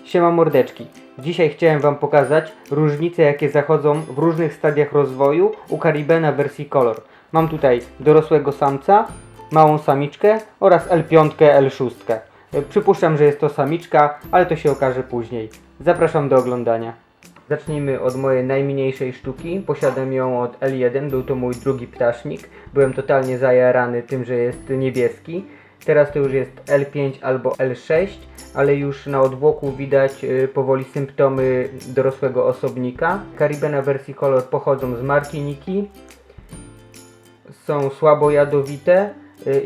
Siema mordeczki. Dzisiaj chciałem wam pokazać różnice, jakie zachodzą w różnych stadiach rozwoju u Caribena wersji Color. Mam tutaj dorosłego samca, małą samiczkę oraz L5, L6. Przypuszczam, że jest to samiczka, ale to się okaże później. Zapraszam do oglądania. Zacznijmy od mojej najmniejszej sztuki. Posiadam ją od L1, był to mój drugi ptasznik. Byłem totalnie zajarany tym, że jest niebieski. Teraz to już jest L5 albo L6, ale już na odwłoku widać powoli symptomy dorosłego osobnika. Caribena wersji Color pochodzą z Martiniki. Są słabo jadowite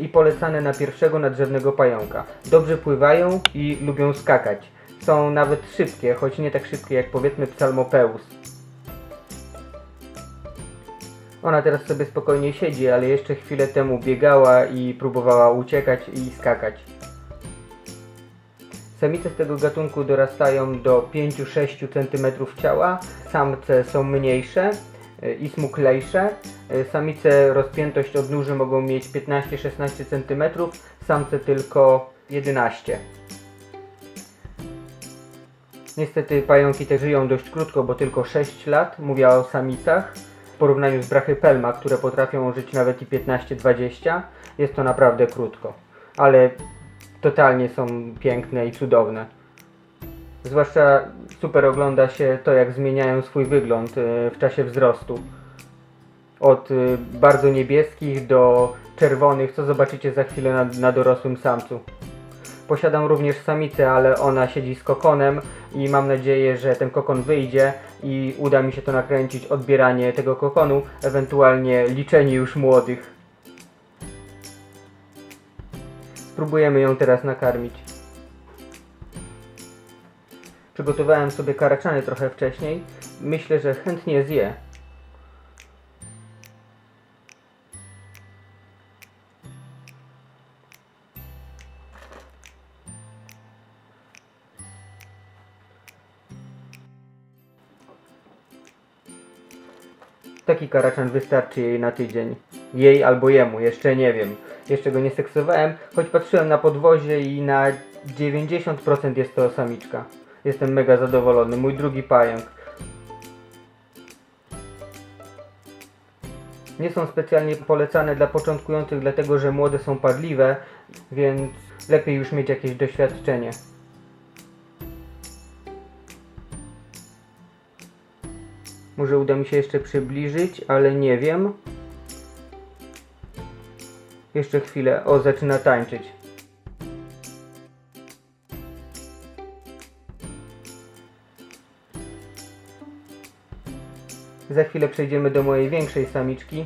i polecane na pierwszego nadrzewnego pająka. Dobrze pływają i lubią skakać. Są nawet szybkie, choć nie tak szybkie jak powiedzmy Psalmopeus. Ona teraz sobie spokojnie siedzi, ale jeszcze chwilę temu biegała i próbowała uciekać i skakać. Samice z tego gatunku dorastają do 5-6 cm ciała, samce są mniejsze i smuklejsze. Samice rozpiętość odnóży mogą mieć 15-16 cm, samce tylko 11 cm. Niestety pająki te żyją dość krótko, bo tylko 6 lat, mówię o samicach. W porównaniu z brachypelma, które potrafią żyć nawet i 15-20, jest to naprawdę krótko. Ale totalnie są piękne i cudowne. Zwłaszcza super ogląda się to, jak zmieniają swój wygląd w czasie wzrostu. Od bardzo niebieskich do czerwonych, co zobaczycie za chwilę na dorosłym samcu. Posiadam również samicę, ale ona siedzi z kokonem i mam nadzieję, że ten kokon wyjdzie i uda mi się to nakręcić, odbieranie tego kokonu, ewentualnie liczenie już młodych. Spróbujemy ją teraz nakarmić. Przygotowałem sobie karaczany trochę wcześniej. Myślę, że chętnie zje. Taki karaczan wystarczy jej na tydzień. Jej albo jemu, jeszcze nie wiem. Jeszcze go nie seksowałem, choć patrzyłem na podwozie i na 90% jest to samiczka. Jestem mega zadowolony. Mój drugi pająk. Nie są specjalnie polecane dla początkujących, dlatego że młode są padliwe, więc lepiej już mieć jakieś doświadczenie. Może uda mi się jeszcze przybliżyć, ale nie wiem. Jeszcze chwilę. O, zaczyna tańczyć. Za chwilę przejdziemy do mojej większej samiczki.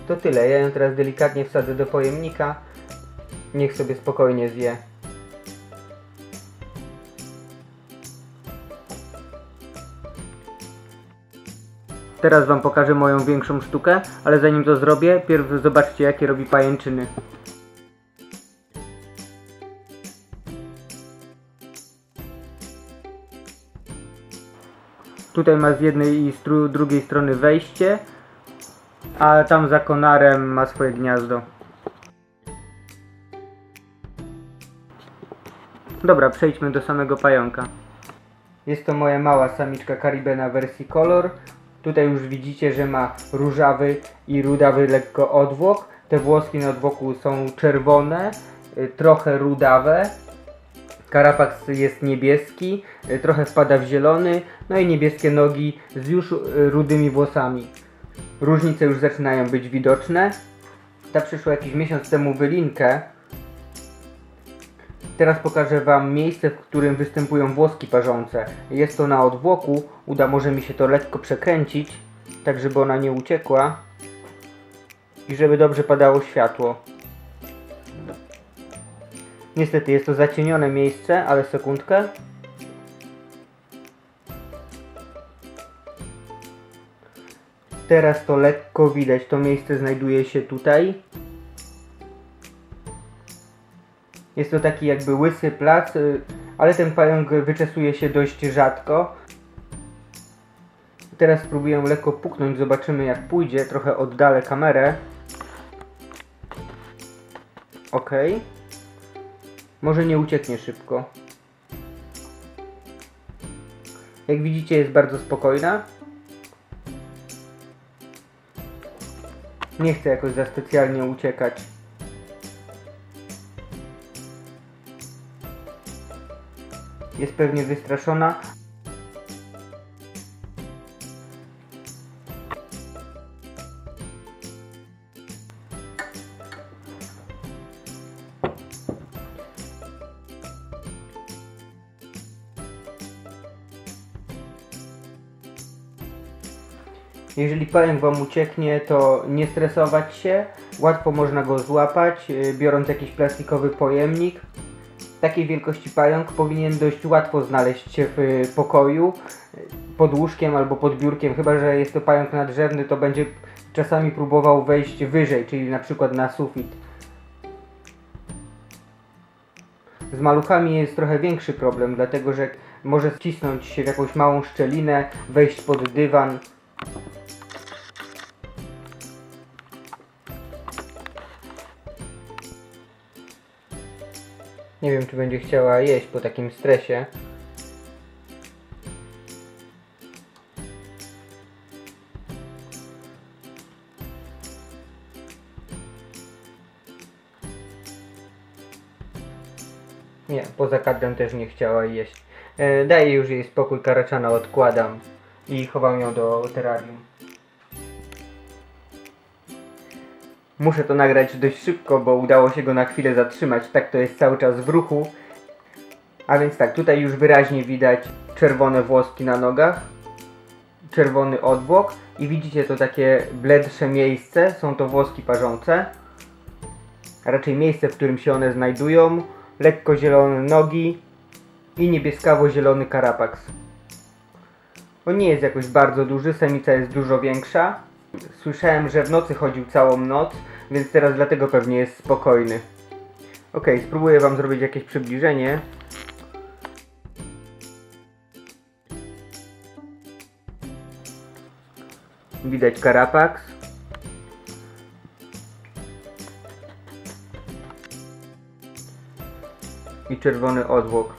To tyle. Ja ją teraz delikatnie wsadzę do pojemnika. Niech sobie spokojnie zje. Teraz wam pokażę moją większą sztukę, ale zanim to zrobię, pierw zobaczcie, jakie robi pajęczyny. Tutaj ma z jednej i z drugiej strony wejście, a tam za konarem ma swoje gniazdo. Dobra, przejdźmy do samego pająka. Jest to moja mała samiczka Caribena wersji Color. Tutaj już widzicie, że ma różawy i rudawy lekko odwłok. Te włoski na odwłoku są czerwone, trochę rudawe. Karapaks jest niebieski, trochę wpada w zielony, no i niebieskie nogi z już rudymi włosami. Różnice już zaczynają być widoczne. Ta przyszła jakiś miesiąc temu wylinkę. Teraz pokażę wam miejsce, w którym występują włoski parzące. Jest to na odwłoku. Uda może mi się to lekko przekręcić, tak żeby ona nie uciekła i żeby dobrze padało światło. Niestety jest to zacienione miejsce, ale sekundkę. Teraz to lekko widać, to miejsce znajduje się tutaj. Jest to taki jakby łysy plac, ale ten pająk wyczesuje się dość rzadko. Teraz spróbuję lekko puknąć, zobaczymy jak pójdzie. Trochę oddalę kamerę. Ok. Może nie ucieknie szybko. Jak widzicie, jest bardzo spokojna. Nie chce jakoś za specjalnie uciekać. Jest pewnie wystraszona. Jeżeli pająk wam ucieknie, to nie stresować się. Łatwo można go złapać, biorąc jakiś plastikowy pojemnik. Takiej wielkości pająk powinien dość łatwo znaleźć się w pokoju, pod łóżkiem albo pod biurkiem, chyba że jest to pająk nadrzewny, to będzie czasami próbował wejść wyżej, czyli na przykład na sufit. Z maluchami jest trochę większy problem, dlatego że może wcisnąć się w jakąś małą szczelinę, wejść pod dywan. Nie wiem, czy będzie chciała jeść po takim stresie. Nie, poza kadrem też nie chciała jeść. Daję już jej spokój, karaczana odkładam i chowam ją do terrarium. Muszę to nagrać dość szybko, bo udało się go na chwilę zatrzymać, tak to jest cały czas w ruchu. A więc tak, tutaj już wyraźnie widać czerwone włoski na nogach, czerwony odwłok i widzicie to takie bledsze miejsce, są to włoski parzące. A raczej miejsce, w którym się one znajdują, lekko zielone nogi i niebieskawo-zielony karapaks. On nie jest jakoś bardzo duży, samica jest dużo większa. Słyszałem, że w nocy chodził całą noc, więc teraz dlatego pewnie jest spokojny. Ok, spróbuję wam zrobić jakieś przybliżenie. Widać karapaks. I czerwony odwłok.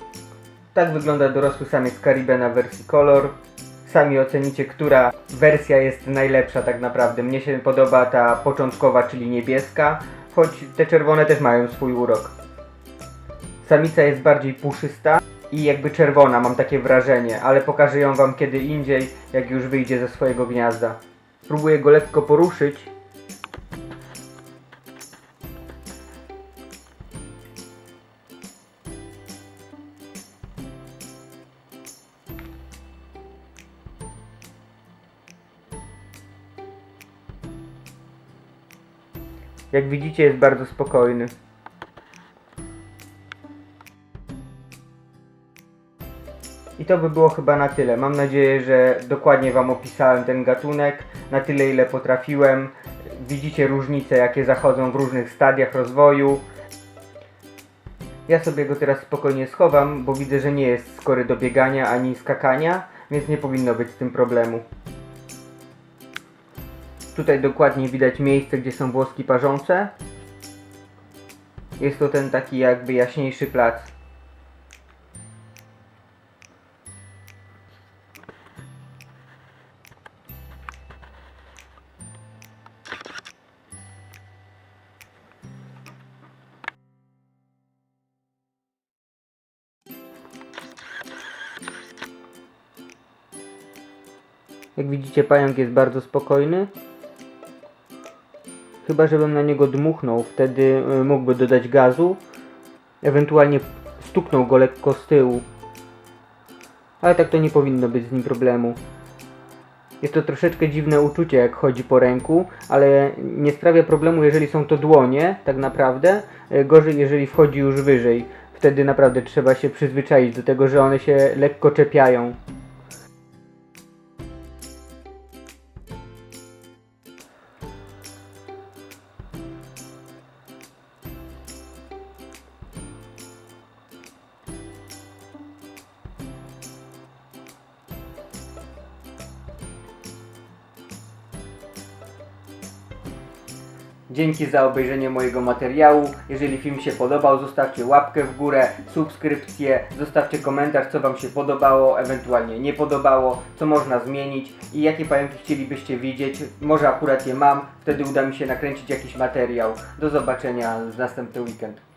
Tak wygląda dorosły samiec Caribena wersji Color. Sami ocenicie, która wersja jest najlepsza tak naprawdę. Mnie się podoba ta początkowa, czyli niebieska, choć te czerwone też mają swój urok. Samica jest bardziej puszysta i jakby czerwona, mam takie wrażenie, ale pokażę ją wam kiedy indziej, jak już wyjdzie ze swojego gniazda. Spróbuję go lekko poruszyć. Jak widzicie, jest bardzo spokojny. I to by było chyba na tyle. Mam nadzieję, że dokładnie wam opisałem ten gatunek, na tyle ile potrafiłem. Widzicie różnice, jakie zachodzą w różnych stadiach rozwoju. Ja sobie go teraz spokojnie schowam, bo widzę, że nie jest skory do biegania ani skakania, więc nie powinno być z tym problemu. Tutaj dokładnie widać miejsce, gdzie są włoski parzące. Jest to ten taki jakby jaśniejszy plac. Jak widzicie, pająk jest bardzo spokojny. Chyba żebym na niego dmuchnął, wtedy mógłby dodać gazu. Ewentualnie stuknął go lekko z tyłu. Ale tak to nie powinno być z nim problemu. Jest to troszeczkę dziwne uczucie, jak chodzi po ręku, ale nie sprawia problemu, jeżeli są to dłonie, tak naprawdę. Gorzej, jeżeli wchodzi już wyżej. Wtedy naprawdę trzeba się przyzwyczaić do tego, że one się lekko czepiają. Dzięki za obejrzenie mojego materiału. Jeżeli film się podobał, zostawcie łapkę w górę, subskrypcję, zostawcie komentarz, co Wam się podobało, ewentualnie nie podobało, co można zmienić i jakie pająki chcielibyście widzieć. Może akurat je mam, wtedy uda mi się nakręcić jakiś materiał. Do zobaczenia w następny weekend.